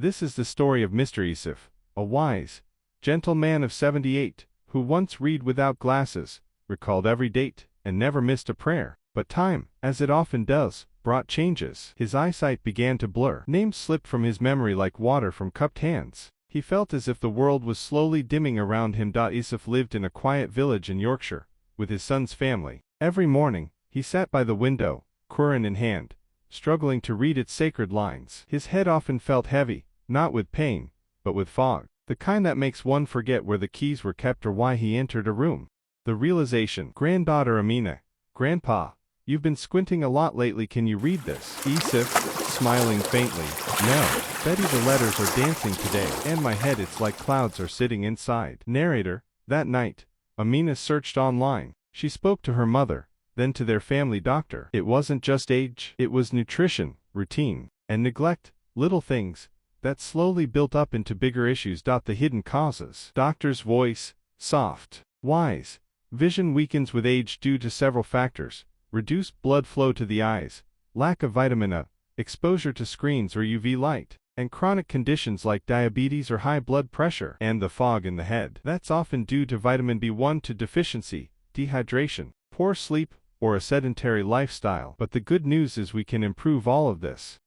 This is the story of Mr. Isif, a wise, gentle man of 78, who once read without glasses, recalled every date, and never missed a prayer. But time, as it often does, brought changes. His eyesight began to blur. Names slipped from his memory like water from cupped hands. He felt as if the world was slowly dimming around him. Isif lived in a quiet village in Yorkshire, with his son's family. Every morning, he sat by the window, Quran in hand, struggling to read its sacred lines. His head often felt heavy, not with pain, but with fog, the kind that makes one forget where the keys were kept or why he entered a room. The realization. Granddaughter Amina, Grandpa, you've been squinting a lot lately, can you read this? Isif, smiling faintly, no, Betty, the letters are dancing today, and my head it's like clouds are sitting inside. Narrator. That night, Amina searched online. She spoke to her mother, then to their family doctor. It wasn't just age, it was nutrition, routine, and neglect, little things that slowly built up into bigger issues. The hidden causes. Doctor's voice, soft, wise. Vision weakens with age due to several factors: reduced blood flow to the eyes, lack of vitamin A, exposure to screens or UV light, and chronic conditions like diabetes or high blood pressure. And the fog in the head. That's often due to vitamin B1 deficiency, dehydration, poor sleep, or a sedentary lifestyle. But the good news is we can improve all of this.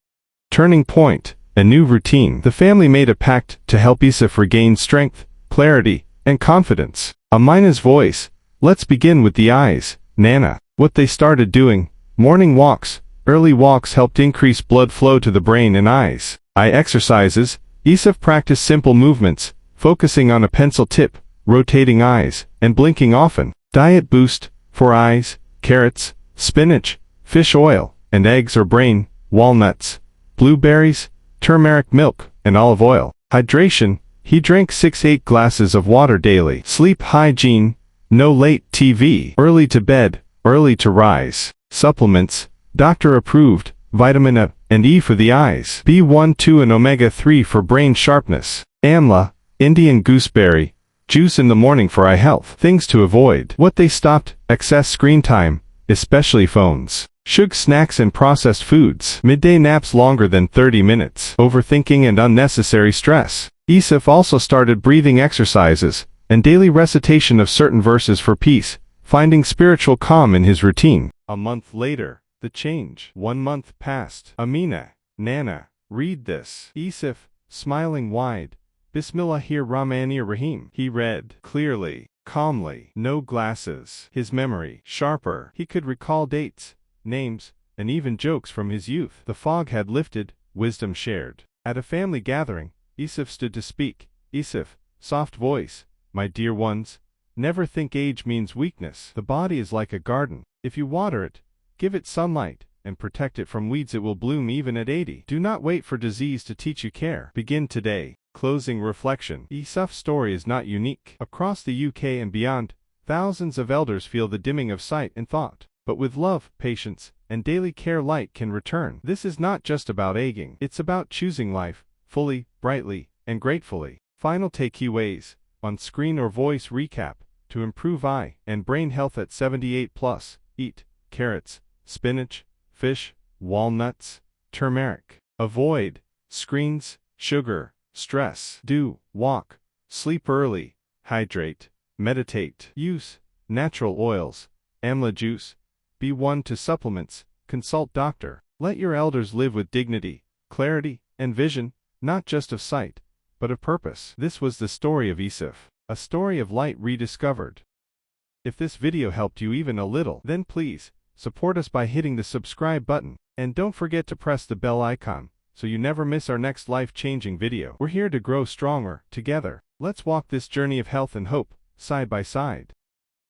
Turning point. A new routine. The family made a pact to help Isif regain strength, clarity, and confidence. Amina's voice. Let's begin with the eyes, Nana. What they started doing. Morning walks. Early walks helped increase blood flow to the brain and eyes. Eye exercises. Isif practiced simple movements, focusing on a pencil tip, rotating eyes, and blinking often. Diet boost. For eyes, carrots, spinach, fish oil, and eggs or brain, walnuts, blueberries, turmeric milk, and olive oil. Hydration. He drank 6-8 glasses of water daily. Sleep hygiene. No late TV. Early to bed, early to rise. Supplements. Doctor approved. Vitamin A and E for the eyes. B1, 2 and omega-3 for brain sharpness. Amla, Indian gooseberry, juice in the morning for eye health. Things to avoid. What they stopped. Excess screen time, especially phones. Sugar snacks and processed foods. Midday naps longer than 30 minutes. Overthinking and unnecessary stress. Isif also started breathing exercises and daily recitation of certain verses for peace, finding spiritual calm in his routine. A month later, the change. 1 month passed. Amina, Nana, read this. Isif, smiling wide. Bismillahir-Rahmanir-Rahim. He read clearly, calmly. No glasses. His memory sharper. He could recall dates, names, and even jokes from his youth. The fog had lifted, wisdom shared. At a family gathering, Isif stood to speak. Isif, soft voice, my dear ones, never think age means weakness. The body is like a garden. If you water it, give it sunlight, and protect it from weeds, it will bloom even at 80. Do not wait for disease to teach you care. Begin today. Closing reflection. Isif's story is not unique. Across the UK and beyond, thousands of elders feel the dimming of sight and thought. But with love, patience, and daily care, light can return. This is not just about aging. It's about choosing life, fully, brightly, and gratefully. Final takeaways. On screen or voice recap. To improve eye and brain health at 78+, eat carrots, spinach, fish, walnuts, turmeric. Avoid screens, sugar, stress. Do walk, sleep early, hydrate, meditate. Use natural oils, amla juice, B1 to supplements, consult doctor. Let your elders live with dignity, clarity, and vision, not just of sight, but of purpose. This was the story of Isif, a story of light rediscovered. If this video helped you even a little, then please, support us by hitting the subscribe button, and don't forget to press the bell icon, so you never miss our next life-changing video. We're here to grow stronger, together. Let's walk this journey of health and hope, side by side.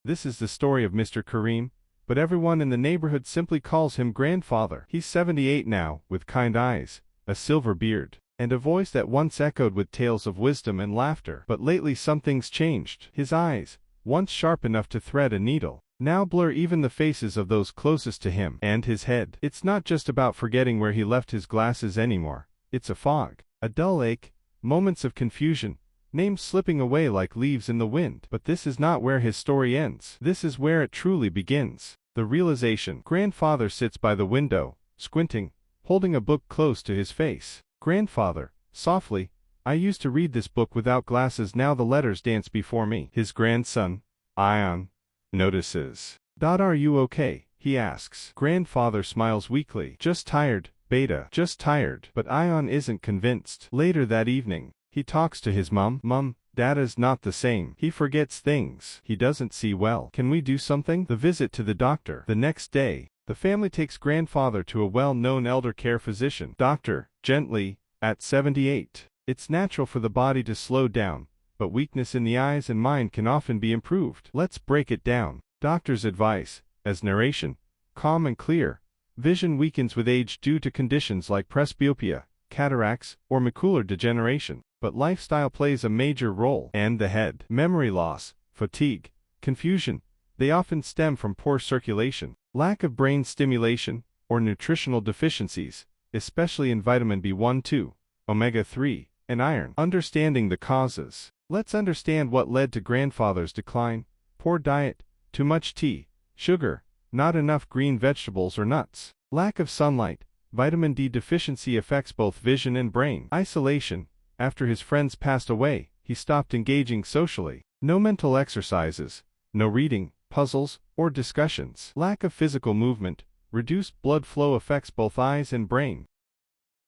This is the story of Mr. Kareem, but everyone in the neighborhood simply calls him grandfather. He's 78 now, with kind eyes, a silver beard, and a voice that once echoed with tales of wisdom and laughter. But lately something's changed. His eyes, once sharp enough to thread a needle, now blur even the faces of those closest to him. And his head. It's not just about forgetting where he left his glasses anymore. It's a fog, a dull ache, moments of confusion, names slipping away like leaves in the wind. But this is not where his story ends. This is where it truly begins. The realization. Grandfather sits by the window, squinting, holding a book close to his face. Grandfather, softly, I used to read this book without glasses, now the letters dance before me. His grandson, Ion, notices. Are you okay? He asks. Grandfather smiles weakly. Just tired, Beta. Just tired. But Ion isn't convinced. Later that evening, he talks to his mom. Mom, Dada's not the same. He forgets things. He doesn't see well. Can we do something? The visit to the doctor. The next day, the family takes grandfather to a well-known elder care physician. Doctor, gently, at 78. It's natural for the body to slow down, but weakness in the eyes and mind can often be improved. Let's break it down. Doctor's advice, as narration, calm and clear. Vision weakens with age due to conditions like presbyopia, cataracts, or macular degeneration, but lifestyle plays a major role. And the head. Memory loss, fatigue, confusion, they often stem from poor circulation, lack of brain stimulation, or nutritional deficiencies, especially in vitamin B1, 2, omega-3, and iron. Understanding the causes. Let's understand what led to grandfather's decline. Poor diet, too much tea, sugar, not enough green vegetables or nuts. Lack of sunlight, vitamin D deficiency affects both vision and brain. Isolation, after his friends passed away, he stopped engaging socially. No mental exercises, no reading, puzzles, or discussions. Lack of physical movement, reduced blood flow affects both eyes and brain.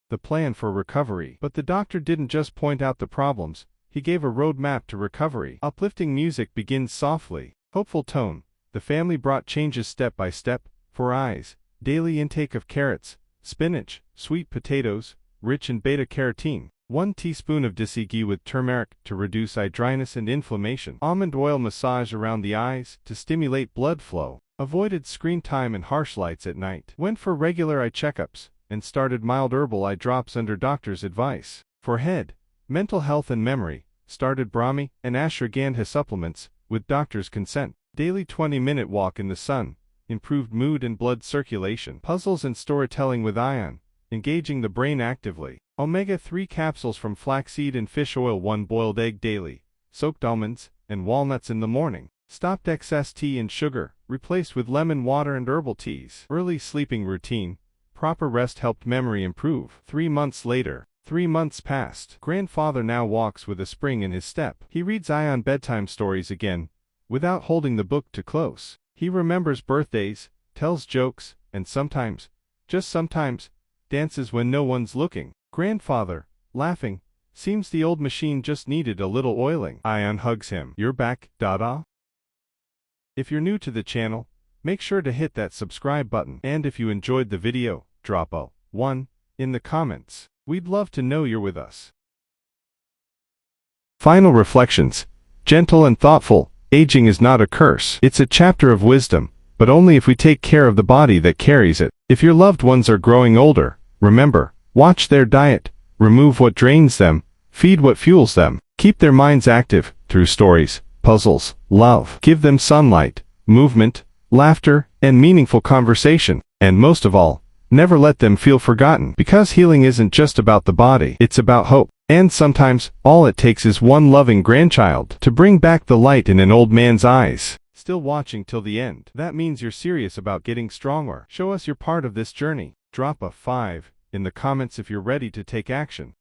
The plan for recovery. But the doctor didn't just point out the problems, he gave a roadmap to recovery. Uplifting music begins softly. Hopeful tone. The family brought changes step by step. For eyes, daily intake of carrots, spinach, sweet potatoes, rich in beta-carotene. 1 teaspoon of deسی ghee with turmeric to reduce eye dryness and inflammation. Almond oil massage around the eyes to stimulate blood flow. Avoided screen time and harsh lights at night. Went for regular eye checkups and started mild herbal eye drops under doctor's advice. For head, mental health and memory, started Brahmi and ashwagandha supplements with doctor's consent. Daily 20-minute walk in the sun, improved mood and blood circulation. Puzzles and storytelling with Ion, engaging the brain actively. Omega-3 capsules from flaxseed and fish oil. 1 boiled egg daily, soaked almonds and walnuts in the morning. Stopped excess tea and sugar, replaced with lemon water and herbal teas. Early sleeping routine, proper rest helped memory improve. 3 months later, 3 months passed. Grandfather now walks with a spring in his step. He reads Ion bedtime stories again, without holding the book too close. He remembers birthdays, tells jokes, and sometimes, just sometimes, dances when no one's looking. Grandfather, laughing, seems the old machine just needed a little oiling. Ion hugs him. You're back, Dada? If you're new to the channel, make sure to hit that subscribe button. And if you enjoyed the video, drop a 1 in the comments. We'd love to know you're with us. Final reflections. Gentle and thoughtful, aging is not a curse. It's a chapter of wisdom, but only if we take care of the body that carries it. If your loved ones are growing older, remember, watch their diet, remove what drains them, feed what fuels them. Keep their minds active through stories, puzzles, love. Give them sunlight, movement, laughter, and meaningful conversation. And most of all, never let them feel forgotten. Because healing isn't just about the body, it's about hope. And sometimes, all it takes is one loving grandchild to bring back the light in an old man's eyes. Still watching till the end. That means you're serious about getting stronger. Show us you're part of this journey. Drop a 5 in the comments if you're ready to take action.